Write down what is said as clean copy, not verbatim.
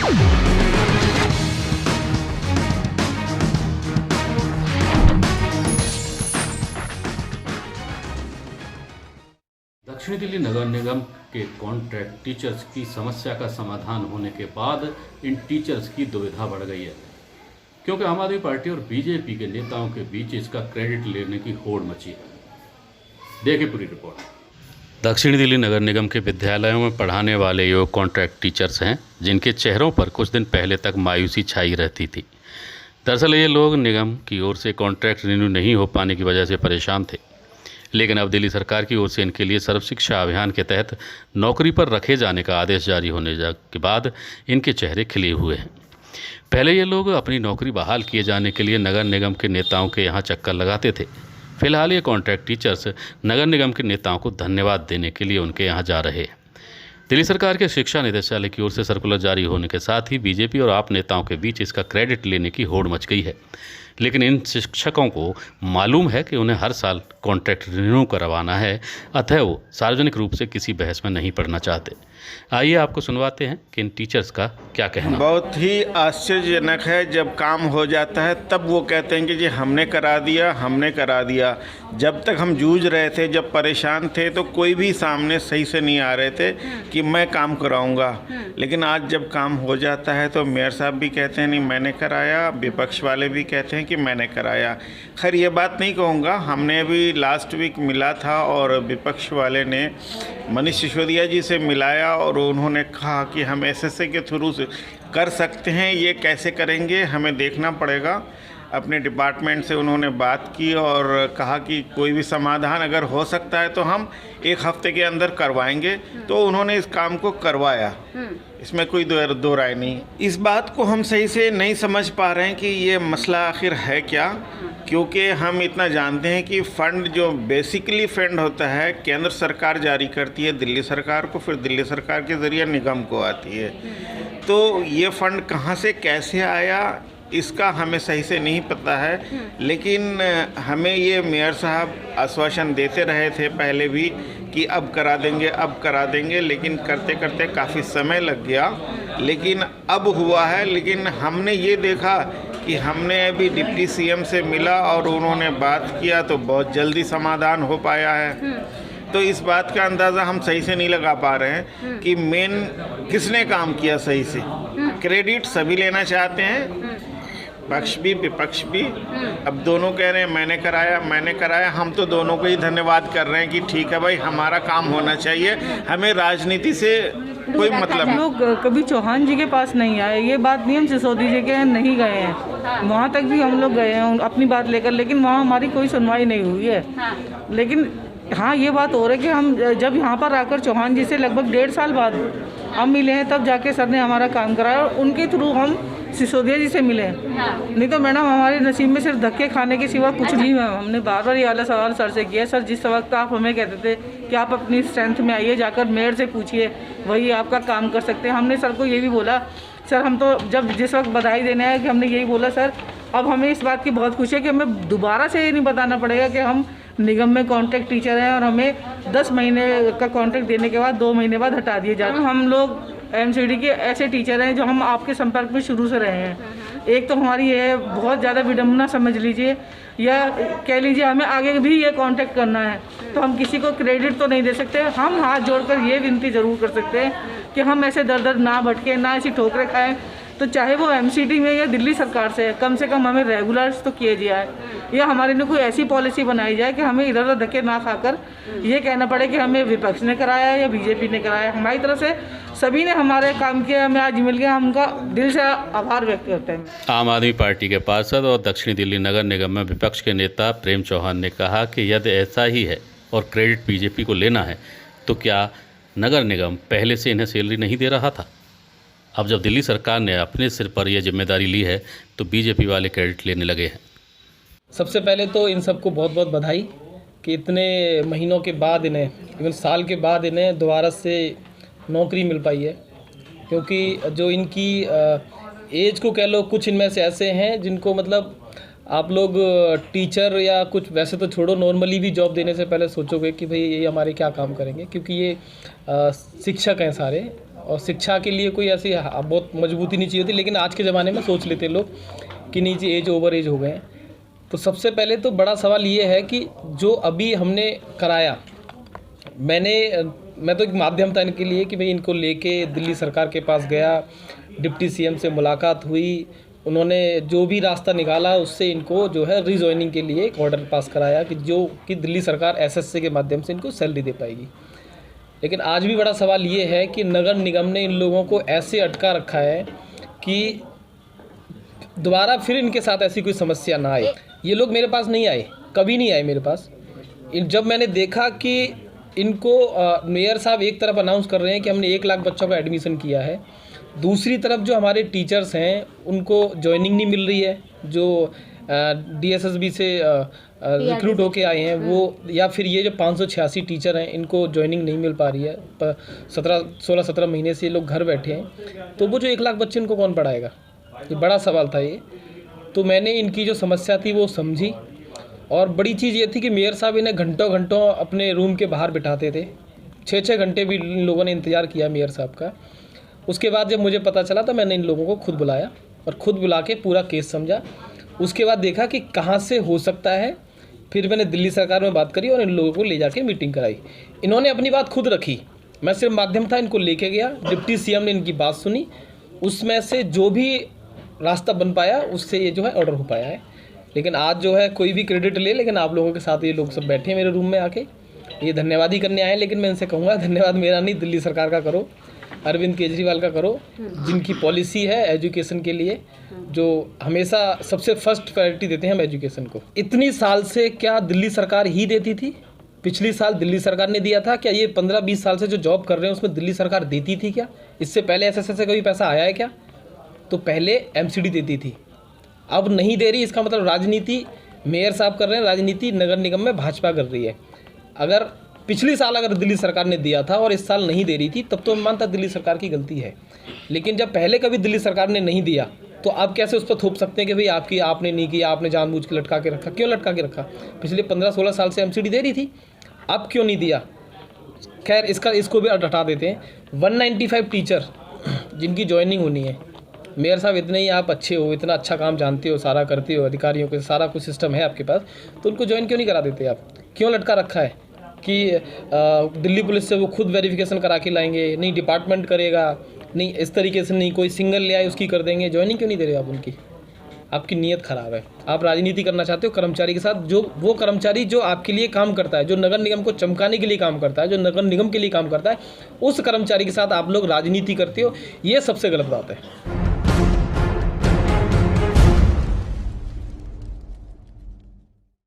दक्षिण दिल्ली नगर निगम के contract teachers की समस्या का समाधान होने के बाद इन टीचर्स की दुविधा बढ़ गई है, क्योंकि आम आदमी पार्टी और बीजेपी के नेताओं के बीच इसका क्रेडिट लेने की होड़ मची है। देखिए पूरी रिपोर्ट। दक्षिण दिल्ली नगर निगम के विद्यालयों में पढ़ाने वाले ये कॉन्ट्रैक्ट टीचर्स हैं जिनके चेहरों पर कुछ दिन पहले तक मायूसी छाई रहती थी। दरअसल ये लोग निगम की ओर से कॉन्ट्रैक्ट रिन्यू नहीं हो पाने की वजह से परेशान थे, लेकिन अब दिल्ली सरकार की ओर से इनके लिए सर्व शिक्षा अभियान के तहत नौकरी पर रखे जाने का आदेश जारी होने के बाद इनके चेहरे खिले हुए हैं। पहले ये लोग अपनी नौकरी बहाल किए जाने के लिए नगर निगम के नेताओं के यहाँ चक्कर लगाते थे। फिलहाल ये कॉन्ट्रैक्ट टीचर्स नगर निगम के नेताओं को धन्यवाद देने के लिए उनके यहाँ जा रहे हैं। दिल्ली सरकार के शिक्षा निदेशालय की ओर से सर्कुलर जारी होने के साथ ही बीजेपी और आप नेताओं के बीच इसका क्रेडिट लेने की होड़ मच गई है, लेकिन इन शिक्षकों को मालूम है कि उन्हें हर साल कॉन्ट्रैक्ट रिन्यू करवाना है, अतः वो सार्वजनिक रूप से किसी बहस में नहीं पड़ना चाहते। आइए आपको सुनवाते हैं कि इन टीचर्स का क्या कहना। बहुत ही आश्चर्यजनक है, जब काम हो जाता है तब वो कहते हैं कि जी हमने करा दिया, हमने करा दिया। जब तक हम जूझ रहे थे, जब परेशान थे, तो कोई भी सामने सही से नहीं आ रहे थे कि मैं काम कराऊंगा। लेकिन आज जब काम हो जाता है तो मेयर साहब भी कहते हैं नहीं मैंने कराया, विपक्ष वाले भी कहते हैं कि मैंने कराया। खैर ये बात नहीं कहूँगा, हमने अभी लास्ट वीक मिला था और विपक्ष वाले ने मनीष सिसोदिया जी से मिलाया और उन्होंने कहा कि हम एसएसए के थ्रू से कर सकते हैं। ये कैसे करेंगे हमें देखना पड़ेगा। अपने डिपार्टमेंट से उन्होंने बात की और कहा कि कोई भी समाधान अगर हो सकता है तो हम एक हफ्ते के अंदर करवाएंगे। तो उन्होंने इस काम को करवाया, इसमें कोई दो राय नहीं। इस बात को हम सही से नहीं समझ पा रहे हैं कि ये मसला आखिर है क्या, क्योंकि हम इतना जानते हैं कि फ़ंड जो बेसिकली फंड होता है केंद्र सरकार जारी करती है दिल्ली सरकार को, फिर दिल्ली सरकार के ज़रिए निगम को आती है। तो ये फ़ंड कहाँ से कैसे आया इसका हमें सही से नहीं पता है, लेकिन हमें ये मेयर साहब आश्वासन देते रहे थे पहले भी कि अब करा देंगे, अब करा देंगे, लेकिन करते करते काफ़ी समय लग गया। लेकिन अब हुआ है। लेकिन हमने ये देखा कि हमने अभी डिप्टी सीएम से मिला और उन्होंने बात किया तो बहुत जल्दी समाधान हो पाया है। तो इस बात का अंदाज़ा हम सही से नहीं लगा पा रहे हैं कि मेन किसने काम किया सही से। क्रेडिट सभी लेना चाहते हैं, पक्ष भी विपक्ष भी। अब दोनों कह रहे हैं मैंने कराया, मैंने कराया। हम तो दोनों को ही धन्यवाद कर रहे हैं कि ठीक है भाई हमारा काम होना चाहिए, हमें राजनीति से कोई मतलब। हम लोग कभी चौहान जी के पास नहीं आए, ये बात नहीं हम सिसोदी जी के नहीं गए हैं, वहाँ तक भी हम लोग गए हैं अपनी बात लेकर, लेकिन वहाँ हमारी कोई सुनवाई नहीं हुई है। लेकिन हाँ ये बात हो रही है कि हम जब यहाँ पर आकर चौहान जी से लगभग 1.5 साल बाद हम मिले हैं, तब जाके सर ने हमारा काम कराया और उनके थ्रू हम सिसोदिया जी से मिले। नहीं तो मैडम हमारे नसीब में सिर्फ धक्के खाने के सिवा कुछ नहीं है। हमने बार बार ये वाला सवाल सर से किया, सर जिस वक्त आप हमें कहते थे कि आप अपनी स्ट्रेंथ में आइए, जाकर मेयर से पूछिए, वही आपका काम कर सकते हैं। हमने सर को ये भी बोला, सर हम तो जब जिस वक्त बधाई देने आए कि हमने यही बोला सर अब हमें इस बात की बहुत खुशी है कि हमें दोबारा से ये नहीं बताना पड़ेगा कि हम निगम में कॉन्ट्रैक्ट टीचर हैं और हमें 10 महीने का कॉन्ट्रैक्ट देने के बाद 2 महीने बाद हटा दिए जाते हैं। हम लोग एमसीडी के ऐसे टीचर हैं जो हम आपके संपर्क में शुरू से रहे हैं। एक तो हमारी ये बहुत ज़्यादा विडम्बना समझ लीजिए या कह लीजिए हमें आगे भी ये कॉन्टैक्ट करना है, तो हम किसी को क्रेडिट तो नहीं दे सकते। हम हाथ जोड़कर ये विनती ज़रूर कर सकते हैं कि हम ऐसे दर दर ना भटके, ना ऐसी ठोकरें खाएं। तो चाहे वो एमसीडी में या दिल्ली सरकार से कम हमें रेगुलर्स तो किए जाए, या हमारे लिए कोई ऐसी पॉलिसी बनाई जाए कि हमें इधर उधर धक्के ना खाकर ये कहना पड़े कि हमें विपक्ष ने कराया या बीजेपी ने कराया। हमारी तरफ से सभी ने हमारे काम किया, हमें आज मिल गया, हम उनका दिल से आभार व्यक्त करते हैं। आम आदमी पार्टी के पार्षद और दक्षिणी दिल्ली नगर निगम में विपक्ष के नेता प्रेम चौहान ने कहा कि यदि ऐसा ही है और क्रेडिट बीजेपी को लेना है तो क्या नगर निगम पहले से इन्हें सैलरी नहीं दे रहा था? अब जब दिल्ली सरकार ने अपने सिर पर यह जिम्मेदारी ली है तो बीजेपी वाले क्रेडिट लेने लगे हैं। सबसे पहले तो इन सबको बहुत बहुत बधाई कि इतने महीनों के बाद इन्हें, इवन साल के बाद इन्हें दोबारा से नौकरी मिल पाई है। क्योंकि जो इनकी एज को कह लो, कुछ इनमें से ऐसे हैं जिनको मतलब आप लोग टीचर या कुछ वैसे तो छोड़ो, नॉर्मली भी जॉब देने से पहले सोचोगे कि भाई ये हमारे क्या काम करेंगे, क्योंकि ये शिक्षक हैं सारे और शिक्षा के लिए कोई ऐसी बहुत मजबूती नहीं चाहिए होती, लेकिन आज के ज़माने में सोच लेते लोग कि नहीं जी एज ओवर एज हो गए हैं। तो सबसे पहले तो बड़ा सवाल ये है कि जो अभी हमने कराया, मैं तो एक माध्यम था इनके लिए कि भाई इनको लेके दिल्ली सरकार के पास गया, डिप्टी सीएम से मुलाकात हुई, उन्होंने जो भी रास्ता निकाला उससे इनको जो है रीजॉइनिंग के लिए एक ऑर्डर पास कराया कि दिल्ली सरकार एसएससी के माध्यम से इनको सैलरी दे पाएगी। लेकिन आज भी बड़ा सवाल ये है कि नगर निगम ने इन लोगों को ऐसे अटका रखा है कि दोबारा फिर इनके साथ ऐसी कोई समस्या ना आए। ये लोग मेरे पास नहीं आए, कभी नहीं आए मेरे पास। जब मैंने देखा कि इनको मेयर साहब एक तरफ अनाउंस कर रहे हैं कि हमने 1 लाख बच्चों का एडमिशन किया है, दूसरी तरफ जो हमारे टीचर्स हैं उनको जॉइनिंग नहीं मिल रही है, जो डीएसएसबी से रिक्रूट होके आए हैं वो, या फिर ये जो 586 टीचर हैं इनको जॉइनिंग नहीं मिल पा रही है। 16-17 महीने से ये लोग घर बैठे हैं, तो वो जो 1 लाख बच्चे इनको कौन पढ़ाएगा? ये बड़ा सवाल था ये। तो मैंने इनकी जो समस्या थी वो समझी, और बड़ी चीज़ ये थी कि मेयर साहब इन्हें घंटों घंटों अपने रूम के बाहर बिठाते थे। 6-6 घंटे भी इन लोगों ने इंतज़ार किया मेयर साहब का। उसके बाद जब मुझे पता चला तो मैंने इन लोगों को खुद बुलाया और खुद बुला के पूरा केस समझा। उसके बाद देखा कि कहाँ से हो सकता है, फिर मैंने दिल्ली सरकार में बात करी और इन लोगों को ले जाके मीटिंग कराई। इन्होंने अपनी बात खुद रखी, मैं सिर्फ माध्यम था, इनको लेके गया। डिप्टी सीएम ने इनकी बात सुनी, उसमें से जो भी रास्ता बन पाया उससे ये जो है ऑर्डर हो पाया है। लेकिन आज जो है कोई भी क्रेडिट ले, लेकिन आप लोगों के साथ ये लोग सब बैठे हैं मेरे रूम में आके, ये धन्यवाद ही करने आए। लेकिन मैं इनसे कहूँगा धन्यवाद मेरा नहीं, दिल्ली सरकार का करो, अरविंद केजरीवाल का करो, जिनकी पॉलिसी है एजुकेशन के लिए, जो हमेशा सबसे फर्स्ट प्रायोरिटी देते हैं हम एजुकेशन को। इतनी साल से क्या दिल्ली सरकार ही देती थी? पिछली साल दिल्ली सरकार ने दिया था क्या? ये 15-20 साल से जो जॉब कर रहे हैं उसमें दिल्ली सरकार देती थी क्या? इससे पहले एसएससी से कोई पैसा आया है क्या? तो पहले एमसीडी देती थी, अब नहीं दे रही। इसका मतलब राजनीति मेयर साहब कर रहे हैं, राजनीति नगर निगम में भाजपा कर रही है। अगर पिछली साल अगर दिल्ली सरकार ने दिया था और इस साल नहीं दे रही थी, तब तो मैं मानता दिल्ली सरकार की गलती है। लेकिन जब पहले कभी दिल्ली सरकार ने नहीं दिया तो आप कैसे उस पर थोप सकते हैं कि भाई आपने नहीं किया, आपने जानबूझ के लटका के रखा? क्यों लटका के रखा? पिछले 15-16 साल से एमसीडी दे रही थी, अब क्यों नहीं दिया? खैर इसको भी हटा देते हैं। 195 टीचर जिनकी ज्वाइनिंग होनी है, मेयर साहब इतने ही आप अच्छे हो, इतना अच्छा काम जानते हो, सारा करते हो, अधिकारियों के सारा कुछ सिस्टम है आपके पास, तो उनको ज्वाइन क्यों नहीं करा देते आप? क्यों लटका रखा है कि दिल्ली पुलिस से वो खुद वेरिफिकेशन करा के लाएंगे? नहीं, डिपार्टमेंट करेगा, नहीं इस तरीके से, नहीं कोई सिंगल ले आए उसकी कर देंगे। ज्वाइनिंग क्यों नहीं दे रहे आप उनकी? आपकी नीयत ख़राब है। आप राजनीति करना चाहते हो कर्मचारी के साथ, जो वो कर्मचारी जो आपके लिए काम करता है, जो नगर निगम को चमकाने के लिए काम करता है, जो नगर निगम के लिए काम करता है, उस कर्मचारी के साथ आप लोग राजनीति करते हो, ये सबसे गलत बात है।